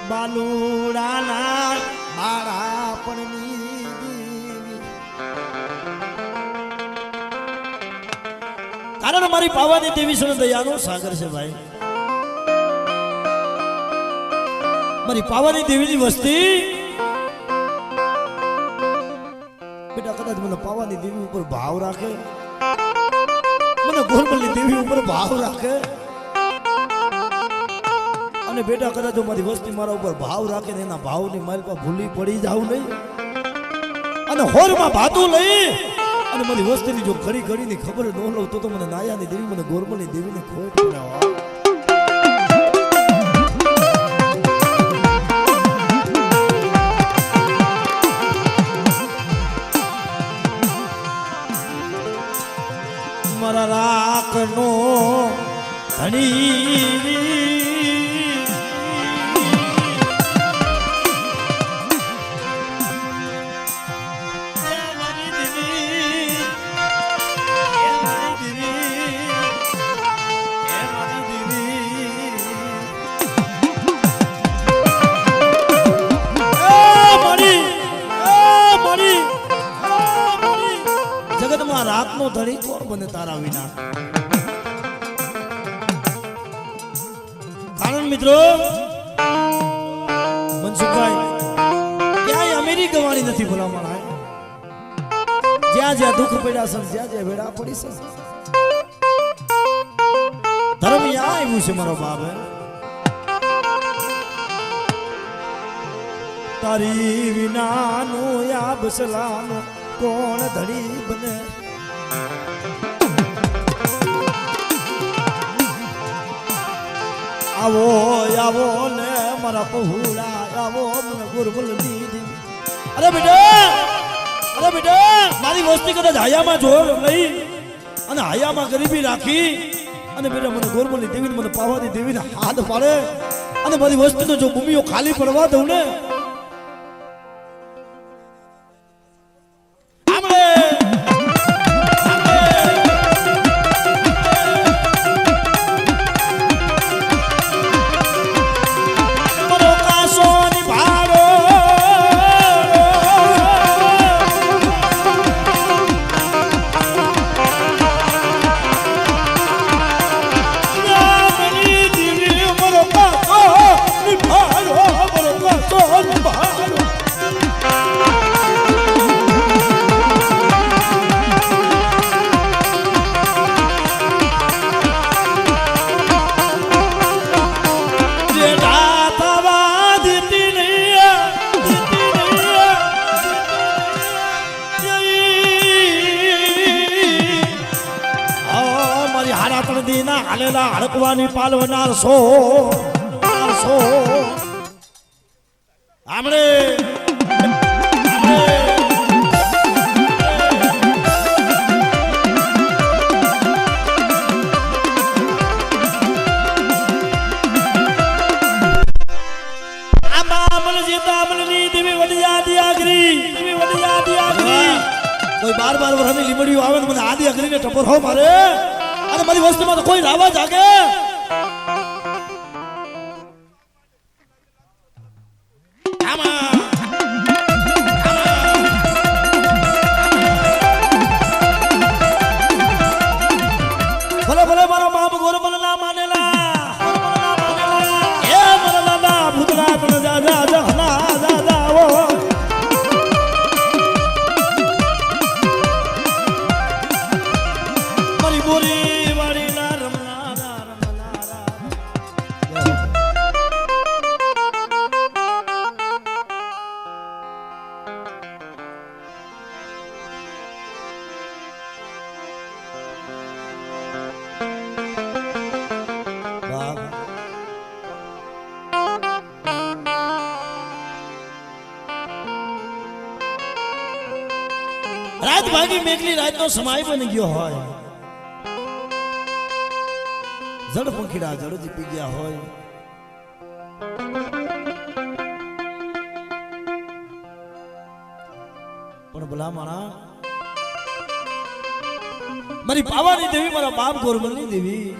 બાલુડાના મારા પણની દેવી કારણ મારી પાવાની દેવી છે દયાનો સાગર છે ભાઈ મારી પાવાની દેવીની વસ્તી બેટા કદાચ મને પાવાની દેવી ઉપર ભાવ રાખે મને ગોરબલની દેવી ઉપર ભાવ રાખે અને બેટા કદાચ જો મારી વસ્તી મારા ઉપર ભાવ રાખે ને એના ભાવની માલ પર ભૂલી પડી જાવ નહીં અને હોરમાં ભાતું લઈ અને મારી વસ્તીની જો ઘડી ઘડીની ખબર ન લઉં તો મને નાયાની દેવી મને ગોરબલની દેવીને ખોટ પડાવવા મારા રાખનો ધણી રાતનો ધણી કોણ બને તારા વિના કારણ મિત્રો મનસુખભાઈ ક્યાંય અમીરી ગવાની નથી ભલા મારા જ્યાં જ્યાં દુઃખ પડ્યા છે જ્યાં જ્યાં વેડા પડી છે ધર્મ યા આવ્યું છે મારો બાપ તારી વિનાનો યા બસલાનો કોણ ધણી બને આવો આવો ને મારા પહુડા આવો મને ગોરબલ દીધી અરે બેટા મારી વસ્તી કદાચ હાયામાં જોર નહીં અને હાયામાં ગરીબી રાખી અને બેટા મને ગોરબલની દેવીને મને પાવાની દેવીને હાથ પાડે અને મારી વસ્તી તો જો ભૂમિઓ ખાલી પડવા દઉં ને હાલેલા હડકવાની પાલવનાર સો આમણે કોઈ બાર વર્ષની લીમડીઓ આવે મને આદિ અઘરીને ટપોર હો મારે અને મારી વસ્તુમાં તો કોઈ રાવા જાગે ભલે ભલે મારો બાપ ગોરબલ ના માનેલા એ મારા દાદા ભૂતલા પણ જા જા જા જા જા મારી બોરી રાત ભાગી મેઘલી રાતનો સમય બની ગયો હોય જડ પંખીડા જડજી પી ગયા હોય પણ ભલા માણા મારી પાવાની દેવી મારા બાપ ગોરબલની દેવી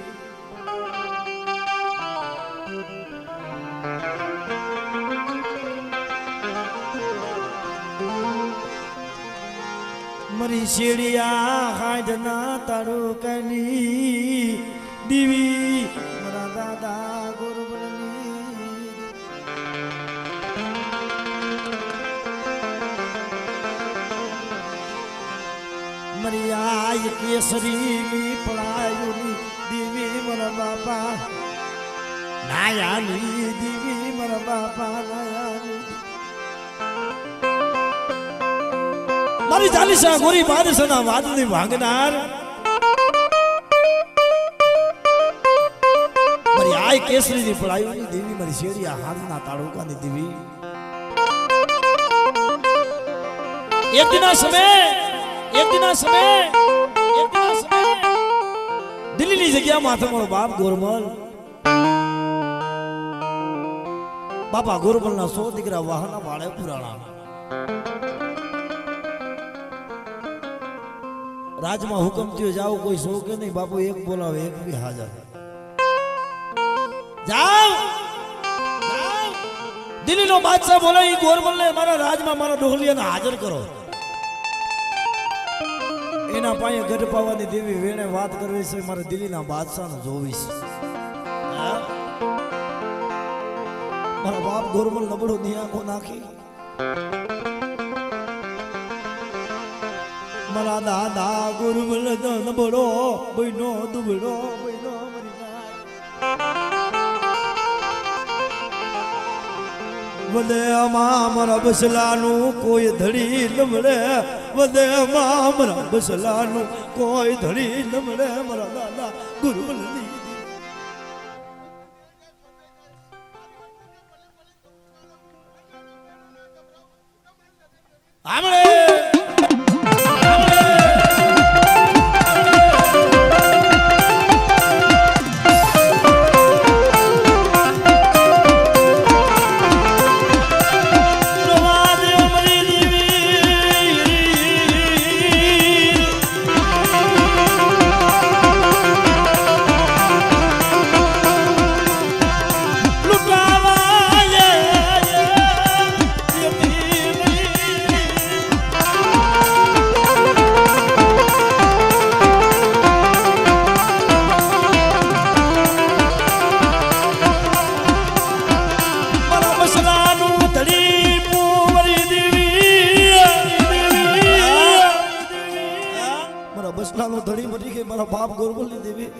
મરી શેડિયા હાજના તારુકની દીવી મારા દાદા ગુરુબલની મરી આય કેસરી પડાયુની દીવી મારા બાપા નાયાની દીવી મારા બાપા નાયાની મારી ચાલીસા ગોરી બાદશાહના વાદળી ભાંગનાર મારી આય કેસરીની પડાયુની દેવી મારી શેરિયા હાથના તાળુકાની દેવી એક દિના સમય દિલ્હીની જગ્યામાં હતો મારો બાપ ગોરમલ બાપા ગોરમલના 100 દીકરા વાહના વાળે પુરાણા રાજમાં હુકમ થયો જાઓ કોઈ શો કે નહીં બાપુ એક બોલાવે એક બી હાજર જાઓ દિલ્હીનો બાદશાહ બોલે ઈ ગોરમલને મારા રાજમાં મારા ડોહલિયાને હાજર કરો એના પાસે ગઢ પાવાની દેવી વેણે વાત કરવી છે મારા દિલ્હીના બાદશાહને જોવી છે મારા બાપ ગોરમલ નબળો નિયાકો નાખી મારા દાદા ગુરુબલ નબળો બઈનો દુબળો બઈનો વદેમાં મારા બસલાનું કોઈ ધડી ન મળે વદેમાં મારા બસલાનું કોઈ ધડી ન મળે મારા દાદા ગુરુબલ આમળે બસલાનો ધડી મરી ગઈ મારા બાપ ગોરમલની દેવી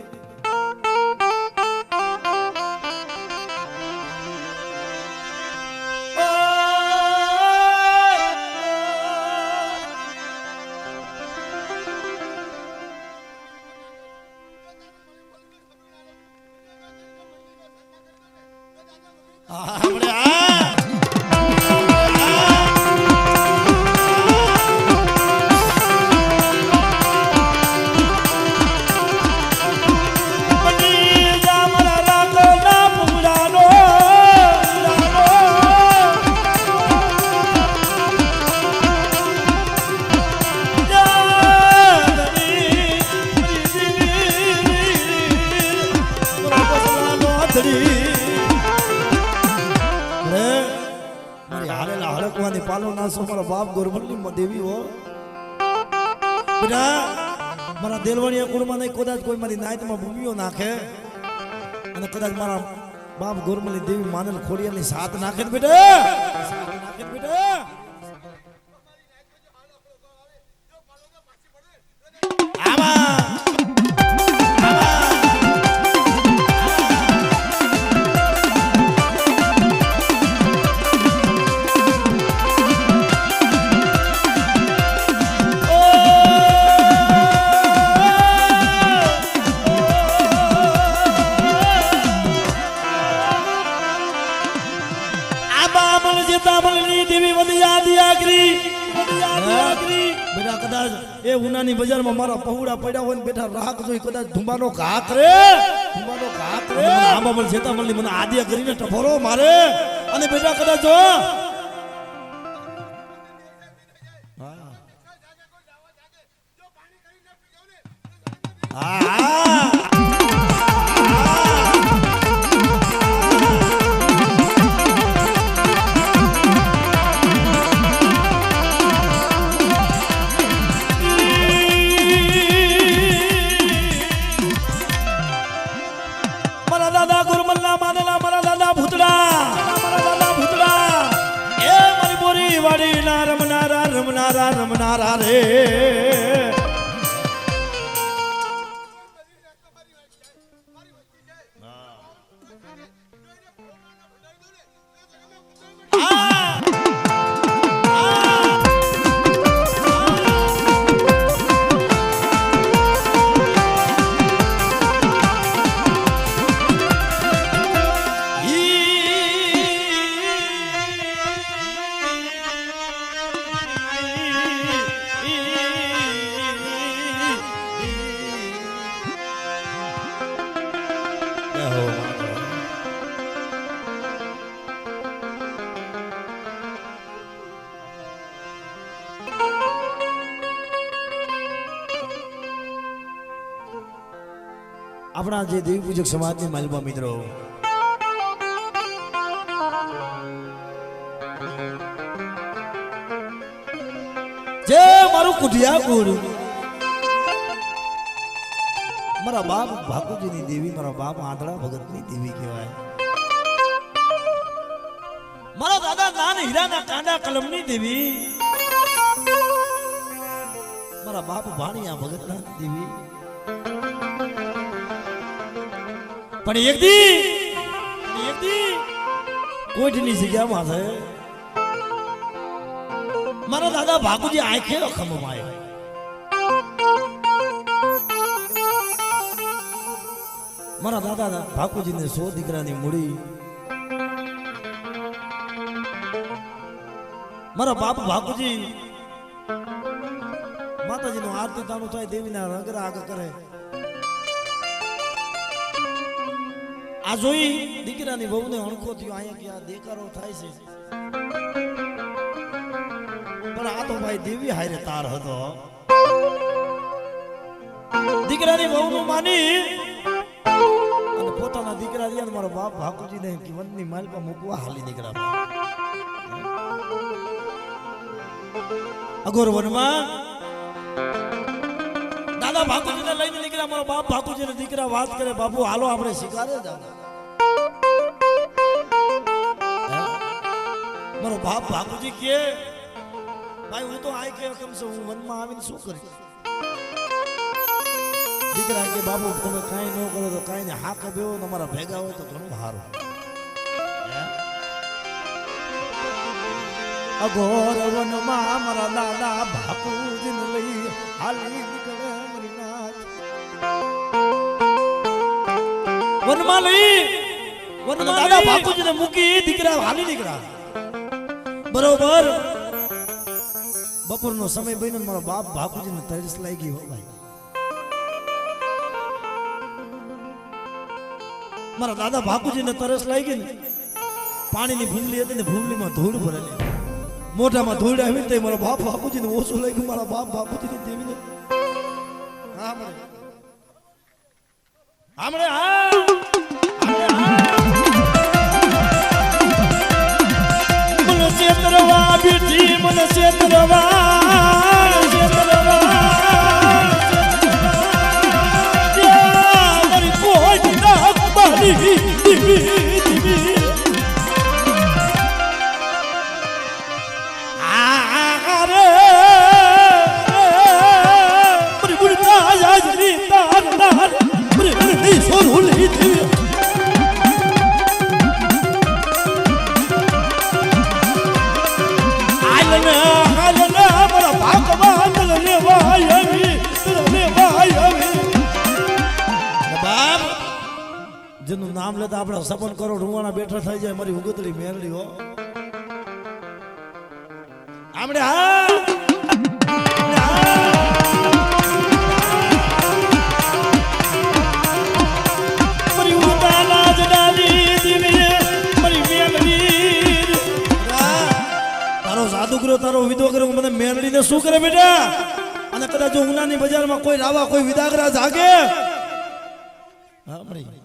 પાલો નાસો મારા બાપ ગોરમલની દેવી હો બેટા મારા દેલવાણીયા કુળમાં નહીં કદાચ કોઈ મારી નાયતમાં ભૂમિઓ નાખે અને કદાચ મારા બાપ ગોરમલની દેવી માનલ ખોડિયાની સાથ નાખે બેટા એ ઉનાની બજારમાં મારા પહોળા પડ્યા હોય ને બેઠા રાખ જોઈ કદાચ ધુંબાનો ઘા કરે આમાં મને જેતા મળી મને આદિયા કરીને ટફોરો મારે અને બેટા કદાચ જો મલ્લા માનેલા મારા દાદા ભૂતડા એ મારી બોરી વાડી ના રમનારા રે આપણા જે દેવી પૂજક સમાજની માલબા મિત્રો જે મારું કુઢિયા ગુરુ મારા બાપ ભાકુજીની દેવી મારા બાપ આંધળા ભગતની દેવી કહેવાય મારા દાદા નાન હીરાના કાંડા કલમની દેવી મારા બાપ ભાણિયા ભગતના દેવી પણ એક દી કોઈની જગ્યામાં છે મારા દાદા ભાગુજી આંખે ખમમાય મારા દાદા ભાગુજીને 100 દીકરાની મૂડી મારા બાપ ભાગુજી માતાજીનું આરતી તાણું થાય દેવીના રંગરા આગળ કરે આ જોઈ દીકરાની વહુને અણખો થયો અહીંયા ક્યાં દેકારો થાય છે પણ આ તો ભાઈ દેવી હારે તાર હતો દીકરાની વહુનું માની અને પોતાના દીકરા રહ્યા મારો બાપ ભાકુજીને વનની માલપા મૂકવા હાલી નીકળ્યા અઘોર વનમાં દાદા ભાકુજીને લઈને નીકળ્યા મારો બાપ ભાકુજીને દીકરા વાત કરે બાપુ હાલો આપણે શિકારે જાવ મારો બાપ ભાકુજી કે ભાઈ હું તો આય કે કમ છું હું વનમાં આવીને શું કરીશ દીકરા કે બાપુ તમે કાંઈ ન કરો તો કાંઈ ને હાક બેવો તમારા ભેગા હોય તો ઘણું સારું અઘોર વનમાં મારા દાદા ભાકુજીને લઈ હાલી નીકળે મરીનાથ વનમાં લઈ વનમાં દાદા ભાકુજીને મૂકી દીકરા હાલી નીકળ્યા બરોબર બપોરનો સમય બન્યો મારો બાપ ભાકુજીને તરસ લાગી હો ભાઈ મારા દાદા ભાકુજીને તરસ લાગી ને પાણીની ભૂંગળી હતી ને ભૂંગળીમાં ધૂળ ભરેલી મોઢામાં ધૂળ આવી તે મારા બાપ ભાકુજીને ઓછું લાગ્યું મારા બાપ ભાકુજીની દેવીને આમણે ચેતરવા બેઠી મને મારી કોઈ ના મારી દીવી આરે મારી બુડતા આજની તાર નાર મારી સોરું લીધી જેનું નામ લેતા આપણા 56 કરોડ રૂવાના બેઠા થઈ જાય મારી ઉગતડી મેરડી હો આમડે મારી ઉતાના જડાલી દીવી મારી મેરડી તારો જાદુગરો તારો વિદોગરો મને મેરડીને શું કરે બેટા અને કદાચ જો ઉનાની બજારમાં કોઈ રાવા કોઈ વિદાગરા જાગે હા મળી